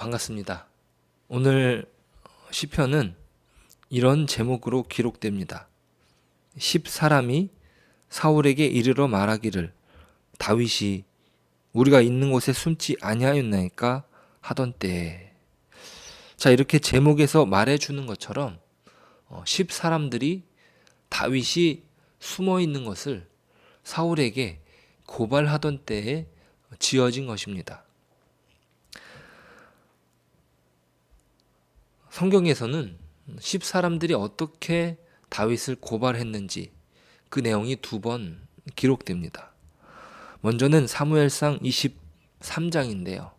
반갑습니다. 오늘 시편은 이런 제목으로 기록됩니다. 10사람이 사울에게 이르러 말하기를 다윗이 우리가 있는 곳에 숨지 아니하였나이까 하던 때에. 자, 이렇게 제목에서 말해주는 것처럼 10사람들이 다윗이 숨어 있는 것을 사울에게 고발하던 때에 지어진 것입니다. 성경에서는 10사람들이 어떻게 다윗을 고발했는지 그 내용이 두 번 기록됩니다. 먼저는 사무엘상 23장인데요.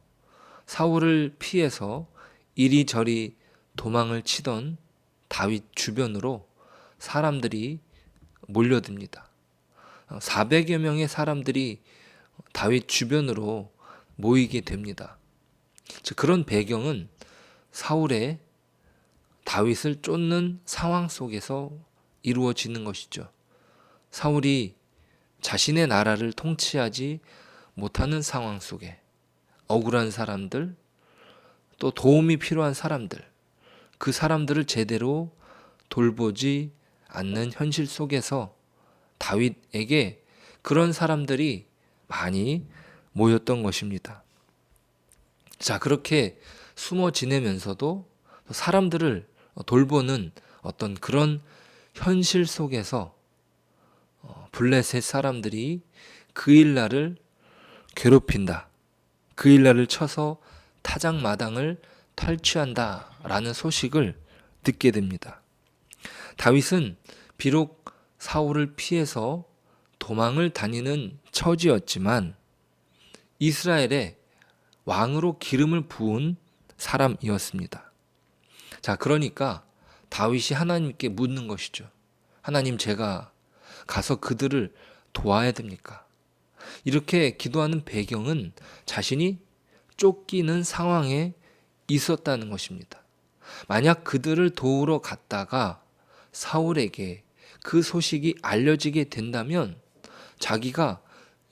사울을 피해서 이리저리 도망을 치던 다윗 주변으로 사람들이 몰려듭니다. 400여 명의 사람들이 다윗 주변으로 모이게 됩니다. 그런 배경은 사울의 다윗을 쫓는 상황 속에서 이루어지는 것이죠. 사울이 자신의 나라를 통치하지 못하는 상황 속에 억울한 사람들, 또 도움이 필요한 사람들, 그 사람들을 제대로 돌보지 않는 현실 속에서 다윗에게 그런 사람들이 많이 모였던 것입니다. 자, 그렇게 숨어 지내면서도 사람들을 돌보는 어떤 그런 현실 속에서 블레셋 사람들이 그 일날을 괴롭힌다, 그 일날을 쳐서 타작마당을 탈취한다라는 소식을 듣게 됩니다. 다윗은 비록 사울을 피해서 도망을 다니는 처지였지만 이스라엘의 왕으로 기름을 부은 사람이었습니다. 자, 그러니까 다윗이 하나님께 묻는 것이죠. 하나님, 제가 가서 그들을 도와야 됩니까? 이렇게 기도하는 배경은 자신이 쫓기는 상황에 있었다는 것입니다. 만약 그들을 도우러 갔다가 사울에게 그 소식이 알려지게 된다면 자기가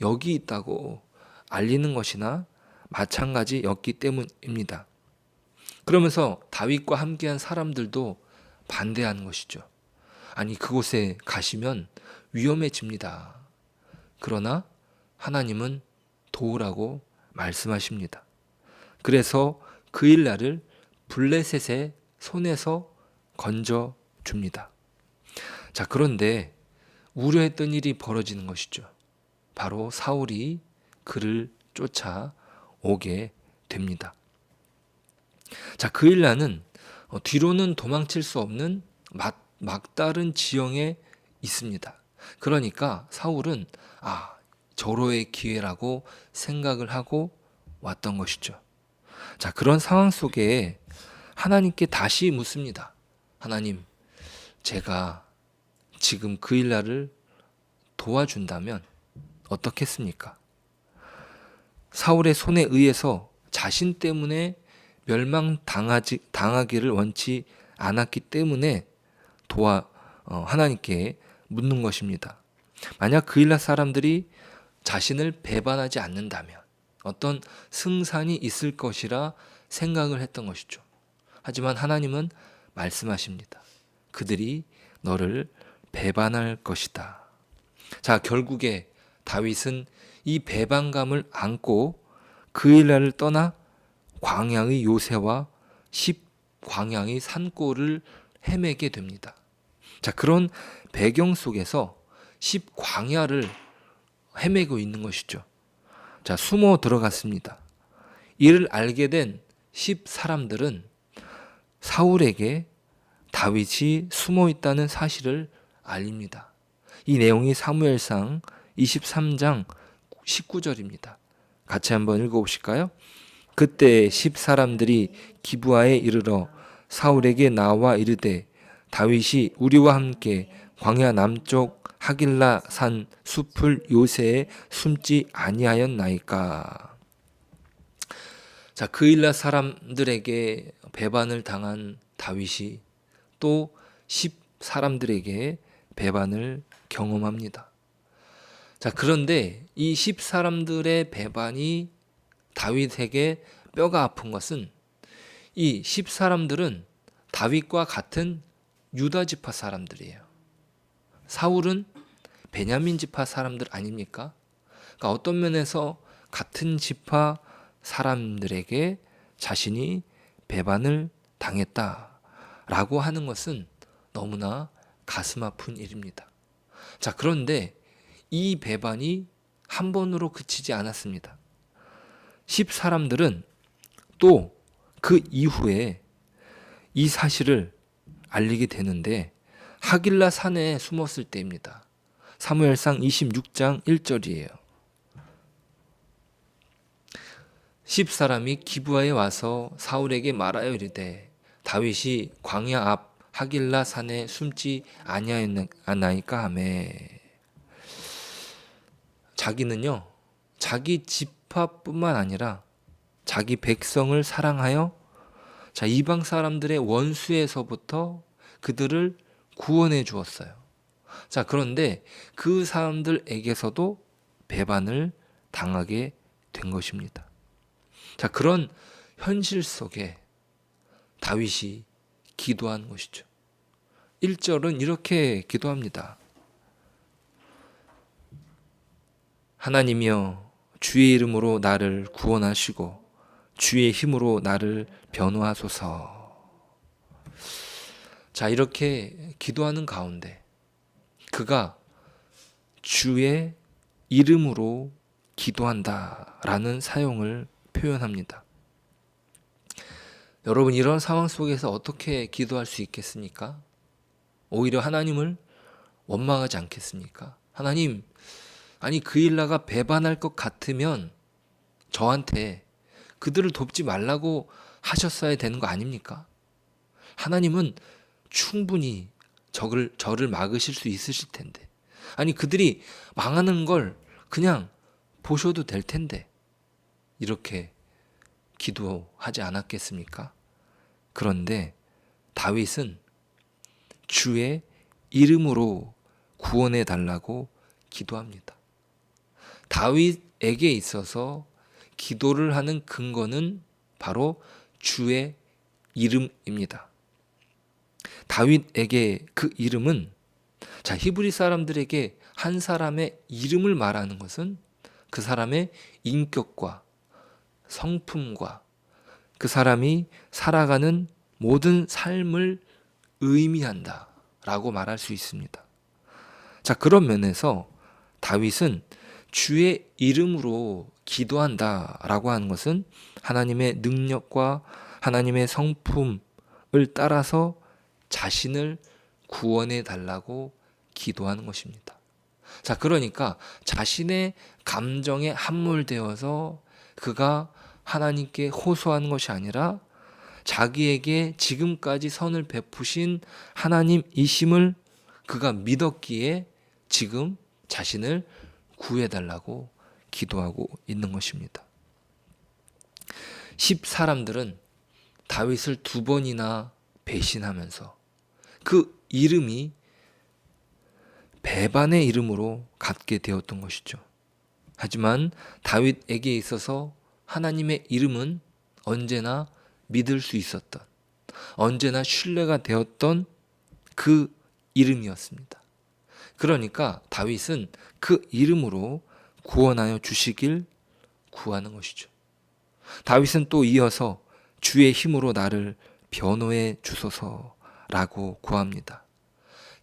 여기 있다고 알리는 것이나 마찬가지였기 때문입니다. 그러면서 다윗과 함께한 사람들도 반대하는 것이죠. 아니, 그곳에 가시면 위험해집니다. 그러나 하나님은 도우라고 말씀하십니다. 그래서 그 일날을 블레셋의 손에서 건져 줍니다. 자, 그런데 우려했던 일이 벌어지는 것이죠. 바로 사울이 그를 쫓아오게 됩니다. 자, 그 일라는 뒤로는 도망칠 수 없는 막다른 지형에 있습니다. 그러니까 사울은 절호의 기회라고 생각을 하고 왔던 것이죠. 자, 그런 상황 속에 하나님께 다시 묻습니다. 하나님, 제가 지금 그 일날을 도와준다면 어떻겠습니까? 사울의 손에 의해서 자신 때문에 멸망당하기를 원치 않았기 때문에 하나님께 묻는 것입니다. 만약 그 일날 사람들이 자신을 배반하지 않는다면 어떤 승산이 있을 것이라 생각을 했던 것이죠. 하지만 하나님은 말씀하십니다. 그들이 너를 배반할 것이다. 자, 결국에 다윗은 이 배반감을 안고 그 일날을 떠나 광야의 요새와 10광야의 산골을 헤매게 됩니다. 자, 그런 배경 속에서 10광야를 헤매고 있는 것이죠. 자, 숨어 들어갔습니다. 이를 알게 된 10사람들은 사울에게 다윗이 숨어 있다는 사실을 알립니다. 이 내용이 사무엘상 23장 19절입니다. 같이 한번 읽어보실까요? 그때 10사람들이 기브아에 이르러 사울에게 나와 이르되 다윗이 우리와 함께 광야 남쪽 하길라 산 숲을 요새에 숨지 아니하였나이까. 자, 그 일날 사람들에게 배반을 당한 다윗이 또 10사람들에게 배반을 경험합니다. 자, 그런데 이 10사람들의 배반이 다윗에게 뼈가 아픈 것은 이 10사람들은 다윗과 같은 유다 지파 사람들이에요. 사울은 베냐민 지파 사람들 아닙니까? 그러니까 어떤 면에서 같은 지파 사람들에게 자신이 배반을 당했다라고 하는 것은 너무나 가슴 아픈 일입니다. 자, 그런데 이 배반이 한 번으로 그치지 않았습니다. 10사람들은 또 그 이후에 이 사실을 알리게 되는데 하길라 산에 숨었을 때입니다. 사무엘상 26장 1절이에요. 10사람이 기브아에 와서 사울에게 말하여 이르되 다윗이 광야 앞 하길라 산에 숨지 아니하였나이까 하매. 자기는요, 자기 지파뿐만 아니라 자기 백성을 사랑하여 이방 사람들의 원수에서부터 그들을 구원해 주었어요. 자, 그런데 그 사람들에게서도 배반을 당하게 된 것입니다. 자, 그런 현실 속에 다윗이 기도한 것이죠. 1절은 이렇게 기도합니다. 하나님이여, 주의 이름으로 나를 구원하시고 주의 힘으로 나를 변호하소서. 자, 이렇게 기도하는 가운데 그가 주의 이름으로 기도한다라는 사용을 표현합니다. 여러분, 이런 상황 속에서 어떻게 기도할 수 있겠습니까? 오히려 하나님을 원망하지 않겠습니까? 하나님, 아니 그일라가 배반할 것 같으면 저한테 그들을 돕지 말라고 하셨어야 되는 거 아닙니까? 하나님은 충분히 저를 막으실 수 있으실 텐데, 아니 그들이 망하는 걸 그냥 보셔도 될 텐데 이렇게 기도하지 않았겠습니까? 그런데 다윗은 주의 이름으로 구원해 달라고 기도합니다. 다윗에게 있어서 기도를 하는 근거는 바로 주의 이름입니다. 다윗에게 그 이름은, 히브리 사람들에게 한 사람의 이름을 말하는 것은 그 사람의 인격과 성품과 그 사람이 살아가는 모든 삶을 의미한다라고 말할 수 있습니다. 자, 그런 면에서 다윗은 주의 이름으로 기도한다라고 하는 것은 하나님의 능력과 하나님의 성품을 따라서 자신을 구원해 달라고 기도하는 것입니다. 자, 그러니까 자신의 감정에 함몰되어서 그가 하나님께 호소하는 것이 아니라 자기에게 지금까지 선을 베푸신 하나님이심을 그가 믿었기에 지금 자신을 구해달라고 기도하고 있는 것입니다. 10사람들은 다윗을 2번이나 배신하면서 그 이름이 배반의 이름으로 갖게 되었던 것이죠. 하지만 다윗에게 있어서 하나님의 이름은 언제나 믿을 수 있었던, 언제나 신뢰가 되었던 그 이름이었습니다. 그러니까 다윗은 그 이름으로 구원하여 주시길 구하는 것이죠. 다윗은 또 이어서 주의 힘으로 나를 변호해 주소서라고 구합니다.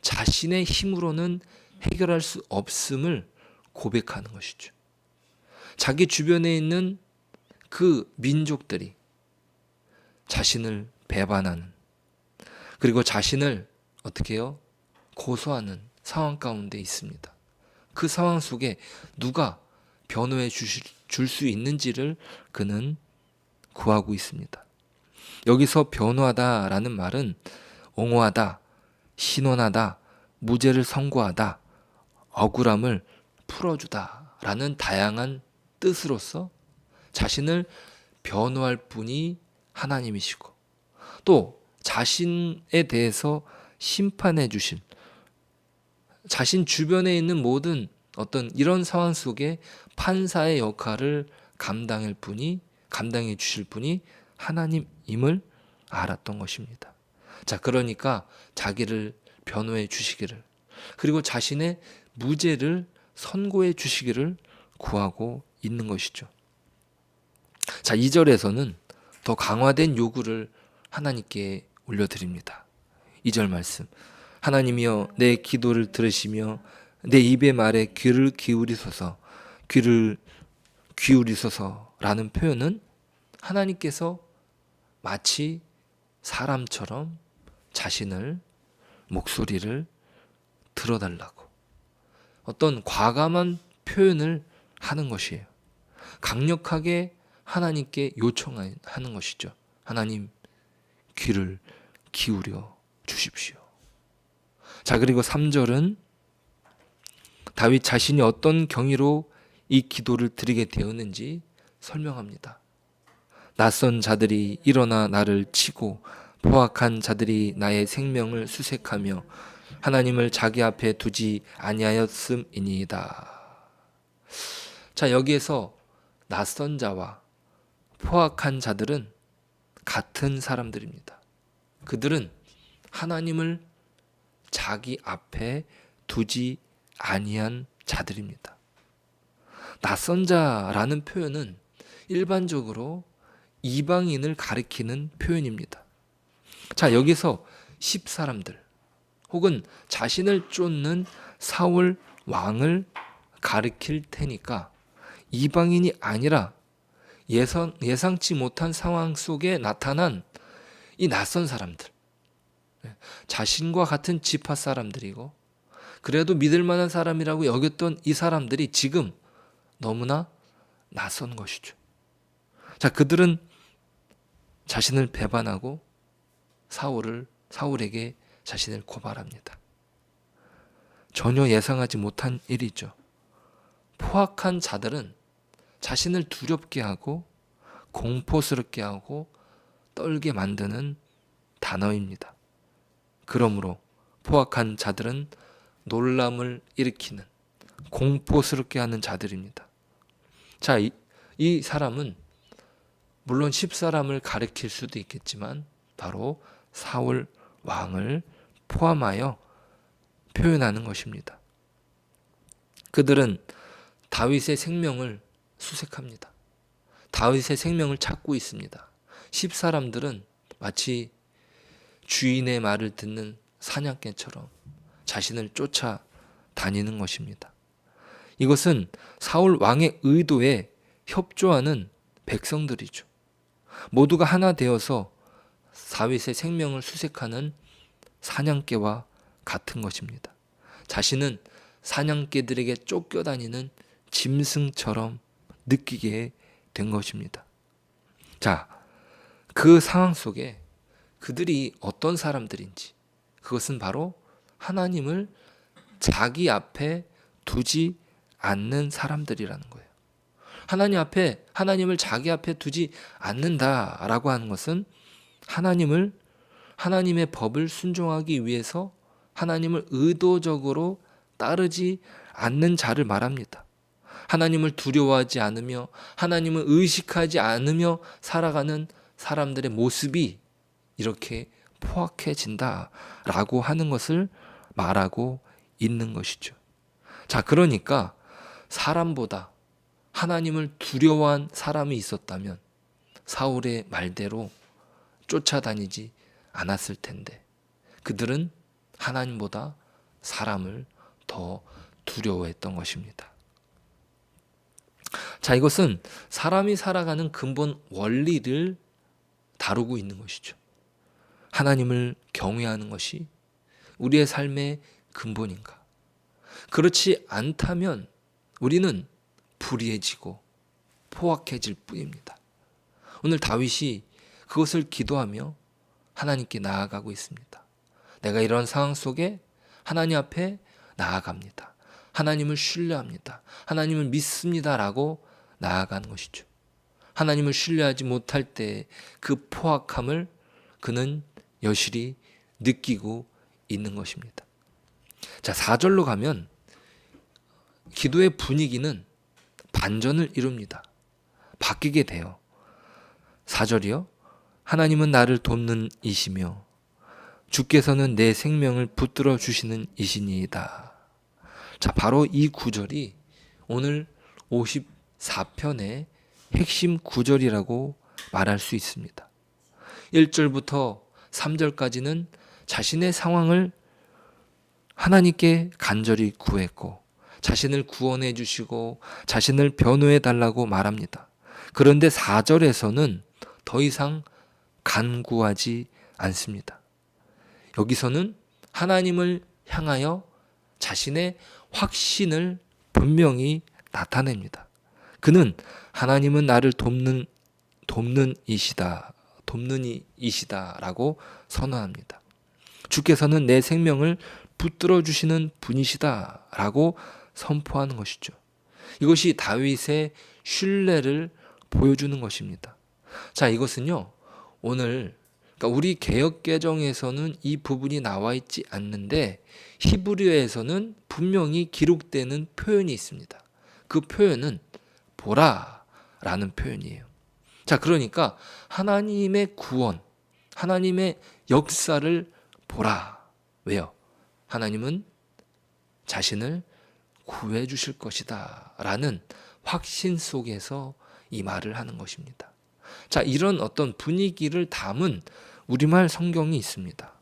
자신의 힘으로는 해결할 수 없음을 고백하는 것이죠. 자기 주변에 있는 그 민족들이 자신을 배반하는, 그리고 자신을 어떻게 해요? 고소하는 상황 가운데 있습니다. 그 상황 속에 누가 변호해 줄 수 있는지를 그는 구하고 있습니다. 여기서 변호하다라는 말은 옹호하다, 신원하다, 무죄를 선고하다, 억울함을 풀어주다라는 다양한 뜻으로서 자신을 변호할 분이 하나님이시고 또 자신에 대해서 심판해 주실, 자신 주변에 있는 모든 어떤 이런 상황 속에 판사의 역할을 감당해 주실 분이 하나님임을 알았던 것입니다. 자, 그러니까 자기를 변호해 주시기를, 그리고 자신의 무죄를 선고해 주시기를 구하고 있는 것이죠. 자, 2절에서는 더 강화된 요구를 하나님께 올려드립니다. 2절 말씀. 하나님이여 내 기도를 들으시며 내 입의 말에 귀를 기울이소서. 귀를 기울이소서라는 표현은 하나님께서 마치 사람처럼 자신을, 목소리를 들어달라고 어떤 과감한 표현을 하는 것이에요. 강력하게 하나님께 요청하는 것이죠. 하나님, 귀를 기울여 주십시오. 자, 그리고 3절은 다윗 자신이 어떤 경위로 이 기도를 드리게 되었는지 설명합니다. 낯선 자들이 일어나 나를 치고 포악한 자들이 나의 생명을 수색하며 하나님을 자기 앞에 두지 아니하였음이니이다. 자, 여기에서 낯선 자와 포악한 자들은 같은 사람들입니다. 그들은 하나님을 자기 앞에 두지 아니한 자들입니다. 낯선 자라는 표현은 일반적으로 이방인을 가리키는 표현입니다. 자, 여기서 10사람들 혹은 자신을 쫓는 사울 왕을 가리킬 테니까 이방인이 아니라 예상치 못한 상황 속에 나타난 이 낯선 사람들, 자신과 같은 지파 사람들이고 그래도 믿을 만한 사람이라고 여겼던 이 사람들이 지금 너무나 낯선 것이죠. 자, 그들은 자신을 배반하고 사울에게 자신을 고발합니다. 전혀 예상하지 못한 일이죠. 포악한 자들은 자신을 두렵게 하고 공포스럽게 하고 떨게 만드는 단어입니다. 그러므로 포악한 자들은 놀람을 일으키는, 공포스럽게 하는 자들입니다. 자, 이 사람은 물론 10사람을 가리킬 수도 있겠지만 바로 사울 왕을 포함하여 표현하는 것입니다. 그들은 다윗의 생명을 수색합니다. 다윗의 생명을 찾고 있습니다. 10사람들은 마치 주인의 말을 듣는 사냥개처럼 자신을 쫓아다니는 것입니다. 이것은 사울 왕의 의도에 협조하는 백성들이죠. 모두가 하나 되어서 다윗의 생명을 수색하는 사냥개와 같은 것입니다. 자신은 사냥개들에게 쫓겨다니는 짐승처럼 느끼게 된 것입니다. 자, 그 상황 속에 그들이 어떤 사람들인지, 그것은 바로 하나님을 자기 앞에 두지 않는 사람들이라는 거예요. 하나님을 자기 앞에 두지 않는다라고 하는 것은 하나님의 법을 순종하기 위해서 하나님을 의도적으로 따르지 않는 자를 말합니다. 하나님을 두려워하지 않으며 하나님을 의식하지 않으며 살아가는 사람들의 모습이 이렇게 포악해진다라고 하는 것을 말하고 있는 것이죠. 자, 그러니까 사람보다 하나님을 두려워한 사람이 있었다면 사울의 말대로 쫓아다니지 않았을 텐데 그들은 하나님보다 사람을 더 두려워했던 것입니다. 자, 이것은 사람이 살아가는 근본 원리를 다루고 있는 것이죠. 하나님을 경외하는 것이 우리의 삶의 근본인가? 그렇지 않다면 우리는 불의해지고 포악해질 뿐입니다. 오늘 다윗이 그것을 기도하며 하나님께 나아가고 있습니다. 내가 이런 상황 속에 하나님 앞에 나아갑니다. 하나님을 신뢰합니다. 하나님을 믿습니다라고 나아가는 것이죠. 하나님을 신뢰하지 못할 때 그 포악함을 그는 여실히 느끼고 있는 것입니다. 자, 4절로 가면 기도의 분위기는 반전을 이룹니다. 바뀌게 돼요. 4절이요. 하나님은 나를 돕는 이시며 주께서는 내 생명을 붙들어 주시는 이시니이다. 자, 바로 이 구절이 오늘 54편의 핵심 구절이라고 말할 수 있습니다. 1절부터 3절까지는 자신의 상황을 하나님께 간절히 구했고 자신을 구원해 주시고 자신을 변호해 달라고 말합니다. 그런데 4절에서는 더 이상 간구하지 않습니다. 여기서는 하나님을 향하여 자신의 확신을 분명히 나타냅니다. 그는 하나님은 나를 돕는 이시다라고 선언합니다. 주께서는 내 생명을 붙들어 주시는 분이시다라고 선포하는 것이죠. 이것이 다윗의 신뢰를 보여주는 것입니다. 자, 이것은요, 오늘 우리 개역개정에서는 이 부분이 나와 있지 않는데 히브리어에서는 분명히 기록되는 표현이 있습니다. 그 표현은 보라라는 표현이에요. 자, 그러니까 하나님의 구원, 하나님의 역사를 보라. 왜요? 하나님은 자신을 구해 주실 것이다 라는 확신 속에서 이 말을 하는 것입니다. 자, 이런 어떤 분위기를 담은 우리말 성경이 있습니다.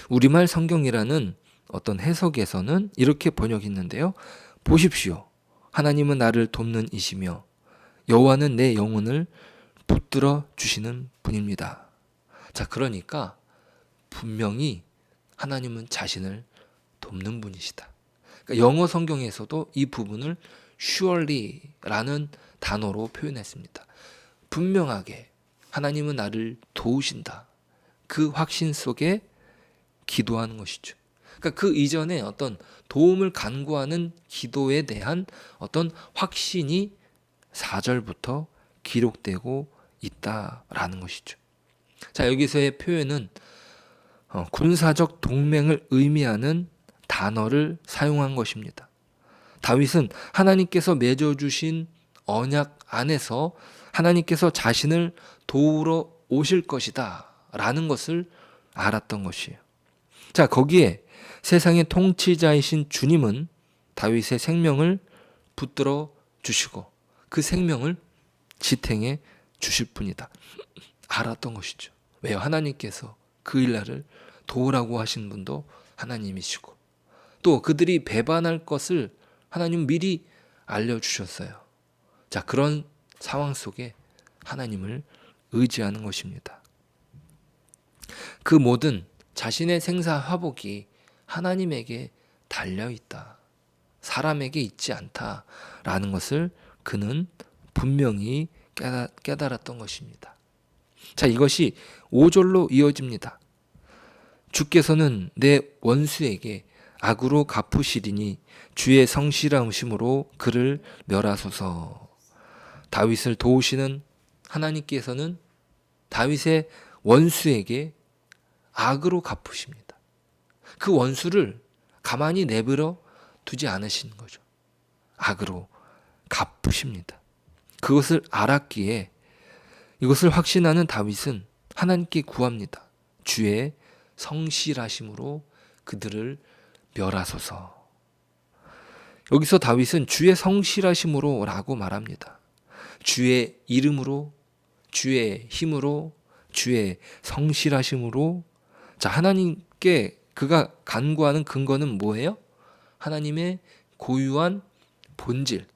우리말 성경이라는 어떤 해석에서는 이렇게 번역했는데요. 보십시오. 하나님은 나를 돕는 이시며 여호와는 내 영혼을 붙들어 주시는 분입니다. 자, 그러니까 분명히 하나님은 자신을 돕는 분이시다. 그러니까 영어 성경에서도 이 부분을 surely라는 단어로 표현했습니다. 분명하게 하나님은 나를 도우신다. 그 확신 속에 기도하는 것이죠. 그러니까 그 이전에 어떤 도움을 간구하는 기도에 대한 어떤 확신이 4절부터 기록되고 있다라는 것이죠. 자, 여기서의 표현은 군사적 동맹을 의미하는 단어를 사용한 것입니다. 다윗은 하나님께서 맺어주신 언약 안에서 하나님께서 자신을 도우러 오실 것이다 라는 것을 알았던 것이에요. 자, 거기에 세상의 통치자이신 주님은 다윗의 생명을 붙들어 주시고 그 생명을 지탱해 주실 분이다. 알았던 것이죠. 왜요? 하나님께서 그 일날을 도우라고 하신 분도 하나님이시고 또 그들이 배반할 것을 하나님 미리 알려주셨어요. 자, 그런 상황 속에 하나님을 의지하는 것입니다. 그 모든 자신의 생사화복이 하나님에게 달려있다. 사람에게 있지 않다라는 것을 그는 분명히 깨달았던 것입니다. 자, 이것이 5절로 이어집니다. 주께서는 내 원수에게 악으로 갚으시리니 주의 성실하심으로 그를 멸하소서. 다윗을 도우시는 하나님께서는 다윗의 원수에게 악으로 갚으십니다. 그 원수를 가만히 내버려 두지 않으시는 거죠. 악으로 갚으십니다. 그것을 알았기에 이것을 확신하는 다윗은 하나님께 구합니다. 주의 성실하심으로 그들을 멸하소서. 여기서 다윗은 주의 성실하심으로 라고 말합니다. 주의 이름으로, 주의 힘으로, 주의 성실하심으로. 자, 하나님께 그가 간구하는 근거는 뭐예요? 하나님의 고유한 본질,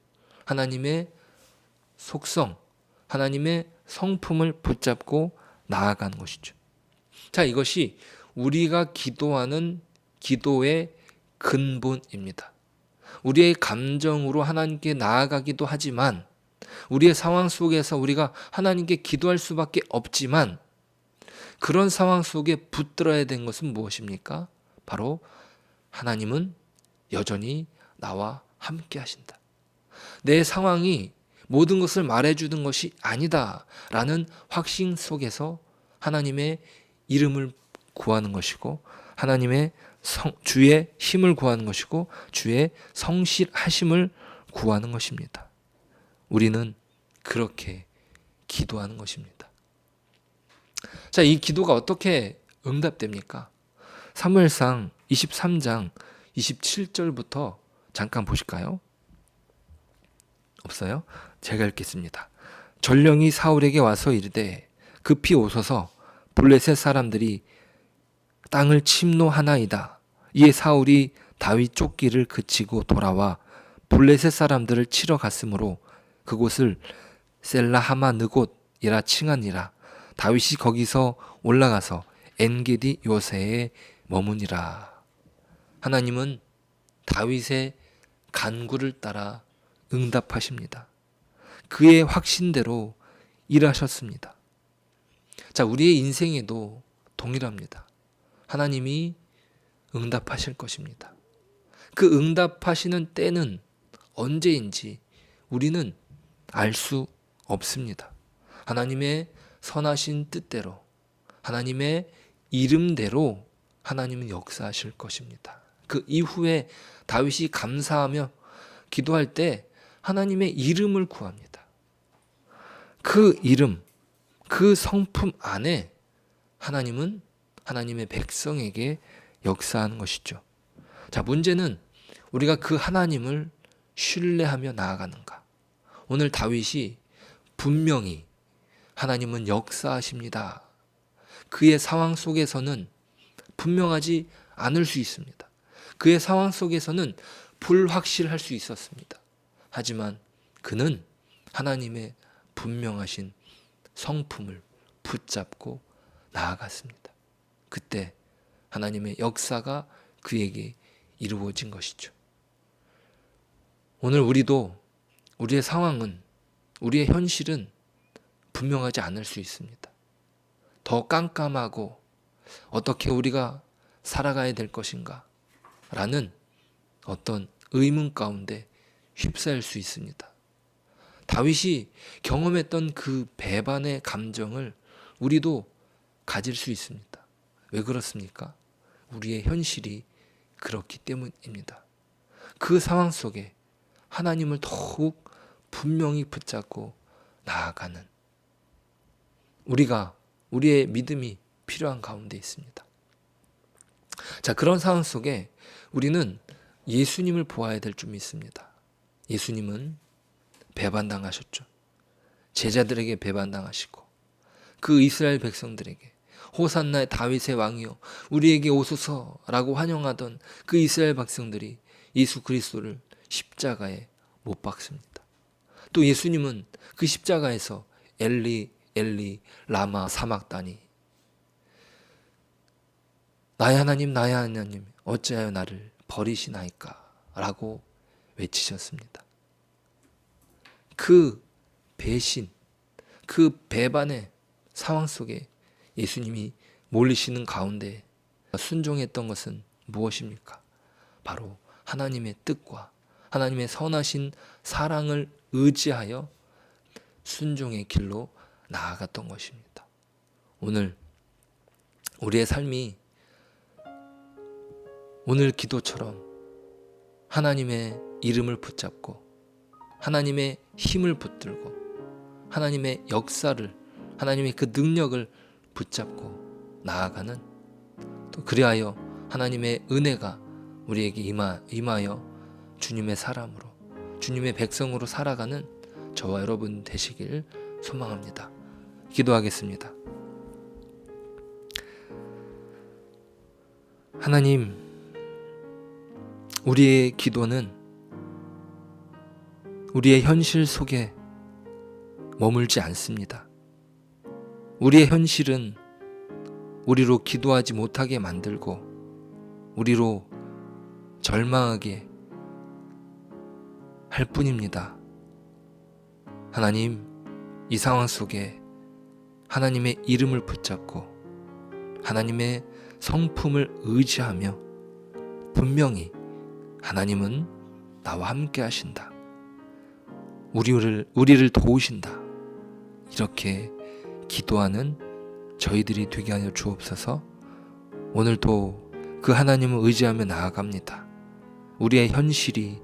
하나님의 속성, 하나님의 성품을 붙잡고 나아가는 것이죠. 자, 이것이 우리가 기도하는 기도의 근본입니다. 우리의 감정으로 하나님께 나아가기도 하지만 우리의 상황 속에서 우리가 하나님께 기도할 수밖에 없지만 그런 상황 속에 붙들어야 된 것은 무엇입니까? 바로 하나님은 여전히 나와 함께 하신다. 내 상황이 모든 것을 말해주는 것이 아니다 라는 확신 속에서 하나님의 이름을 구하는 것이고 하나님의 주의 힘을 구하는 것이고 주의 성실하심을 구하는 것입니다. 우리는 그렇게 기도하는 것입니다. 자, 이 기도가 어떻게 응답됩니까? 사무엘상 23장 27절부터 잠깐 보실까요? 없어요? 제가 읽겠습니다. 전령이 사울에게 와서 이르되 급히 오소서 블레셋 사람들이 땅을 침노하나이다. 이에 사울이 다윗 쫓기를 그치고 돌아와 블레셋 사람들을 치러 갔으므로 그곳을 셀라하마 느곳이라 칭하니라. 다윗이 거기서 올라가서 엔게디 요새에 머무니라. 하나님은 다윗의 간구를 따라 응답하십니다. 그의 확신대로 일하셨습니다. 자, 우리의 인생에도 동일합니다. 하나님이 응답하실 것입니다. 그 응답하시는 때는 언제인지 우리는 알 수 없습니다. 하나님의 선하신 뜻대로, 하나님의 이름대로 하나님은 역사하실 것입니다. 그 이후에 다윗이 감사하며 기도할 때 하나님의 이름을 구합니다. 그 이름, 그 성품 안에 하나님은 하나님의 백성에게 역사하는 것이죠. 자, 문제는 우리가 그 하나님을 신뢰하며 나아가는가? 오늘 다윗이 분명히 하나님은 역사하십니다. 그의 상황 속에서는 분명하지 않을 수 있습니다. 그의 상황 속에서는 불확실할 수 있었습니다. 하지만 그는 하나님의 분명하신 성품을 붙잡고 나아갔습니다. 그때 하나님의 역사가 그에게 이루어진 것이죠. 오늘 우리도 우리의 상황은, 우리의 현실은 분명하지 않을 수 있습니다. 더 깜깜하고 어떻게 우리가 살아가야 될 것인가 라는 어떤 의문 가운데 휩싸일 수 있습니다. 다윗이 경험했던 그 배반의 감정을 우리도 가질 수 있습니다. 왜 그렇습니까? 우리의 현실이 그렇기 때문입니다. 그 상황 속에 하나님을 더욱 분명히 붙잡고 나아가는 우리의 믿음이 필요한 가운데 있습니다. 자, 그런 상황 속에 우리는 예수님을 보아야 될 줄 믿습니다. 예수님은 배반당하셨죠. 제자들에게 배반당하시고 그 이스라엘 백성들에게 호산나 다윗의 왕이여 우리에게 오소서라고 환영하던 그 이스라엘 백성들이 예수 그리스도를 십자가에 못 박습니다. 또 예수님은 그 십자가에서 엘리 엘리 라마 사막다니 나의 하나님 나의 하나님 어찌하여 나를 버리시나이까 라고 외치셨습니다. 그 배신, 그 배반의 상황 속에 예수님이 몰리시는 가운데 순종했던 것은 무엇입니까? 바로 하나님의 뜻과 하나님의 선하신 사랑을 의지하여 순종의 길로 나아갔던 것입니다. 오늘 우리의 삶이 오늘 기도처럼 하나님의 이름을 붙잡고 하나님의 힘을 붙들고 하나님의 역사를 하나님의 그 능력을 붙잡고 나아가는 또 그리하여 하나님의 은혜가 우리에게 임하여 주님의 사람으로 주님의 백성으로 살아가는 저와 여러분 되시길 소망합니다. 기도하겠습니다. 하나님, 우리의 기도는 우리의 현실 속에 머물지 않습니다. 우리의 현실은 우리로 기도하지 못하게 만들고 우리로 절망하게 할 뿐입니다. 하나님, 이 상황 속에 하나님의 이름을 붙잡고 하나님의 성품을 의지하며 분명히 하나님은 나와 함께 하신다. 우리를 도우신다. 이렇게 기도하는 저희들이 되게 하여 주옵소서. 오늘도 그 하나님을 의지하며 나아갑니다. 우리의 현실이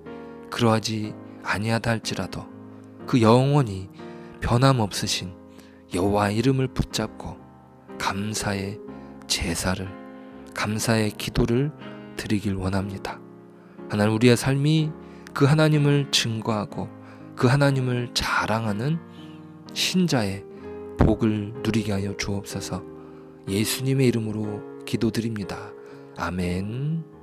그러하지 아니하다 할지라도 그 영원히 변함없으신 여호와 이름을 붙잡고 감사의 제사를, 감사의 기도를 드리길 원합니다. 하나님, 우리의 삶이 그 하나님을 증거하고 그 하나님을 자랑하는 신자의 복을 누리게 하여 주옵소서. 예수님의 이름으로 기도드립니다. 아멘.